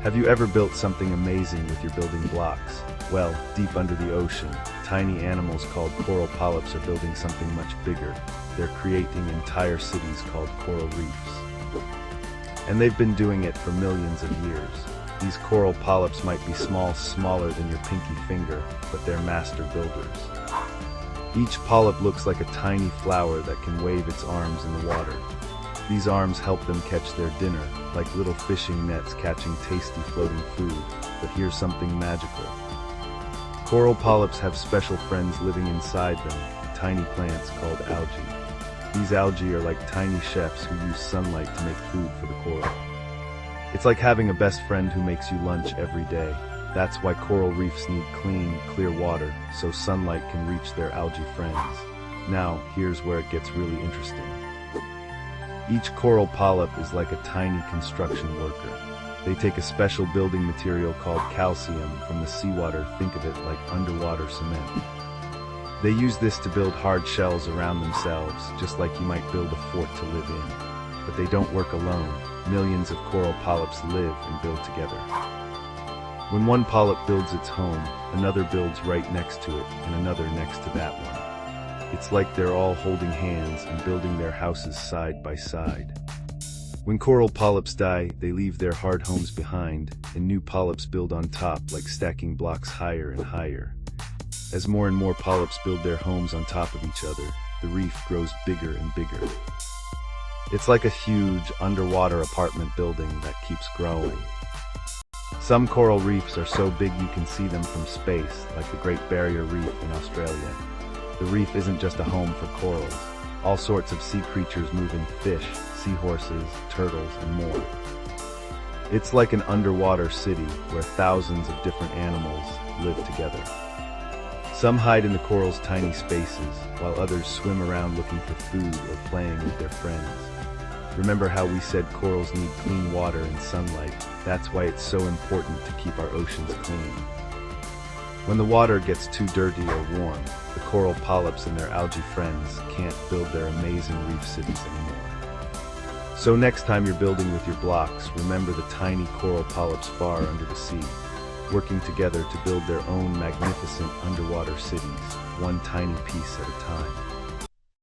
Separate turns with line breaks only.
Have you ever built something amazing with your building blocks? Well, deep under the ocean, tiny animals called coral polyps are building something much bigger. They're creating entire cities called coral reefs. And they've been doing it for millions of years. These coral polyps might be smaller than your pinky finger, but they're master builders. Each polyp looks like a tiny flower that can wave its arms in the water. These arms help them catch their dinner, like little fishing nets catching tasty floating food. But here's something magical. Coral polyps have special friends living inside them, tiny plants called algae. These algae are like tiny chefs who use sunlight to make food for the coral. It's like having a best friend who makes you lunch every day. That's why coral reefs need clean, clear water, so sunlight can reach their algae friends. Now, here's where it gets really interesting. Each coral polyp is like a tiny construction worker. They take a special building material called calcium from the seawater. Think of it like underwater cement. They use this to build hard shells around themselves, just like you might build a fort to live in. But they don't work alone. Millions of coral polyps live and build together. When one polyp builds its home, another builds right next to it, and another next to that one. It's like they're all holding hands and building their houses side by side. When coral polyps die, they leave their hard homes behind, and new polyps build on top, like stacking blocks higher and higher. As more and more polyps build their homes on top of each other, the reef grows bigger and bigger. It's like a huge underwater apartment building that keeps growing. Some coral reefs are so big you can see them from space, like the Great Barrier Reef in Australia. The reef isn't just a home for corals. All sorts of sea creatures move in: fish, seahorses, turtles, and more. It's like an underwater city where thousands of different animals live together. Some hide in the coral's tiny spaces, while others swim around looking for food or playing with their friends. Remember how we said corals need clean water and sunlight? That's why it's so important to keep our oceans clean. When the water gets too dirty or warm, the coral polyps and their algae friends can't build their amazing reef cities anymore. So next time you're building with your blocks, remember the tiny coral polyps far under the sea, working together to build their own magnificent underwater cities, one tiny piece at a time.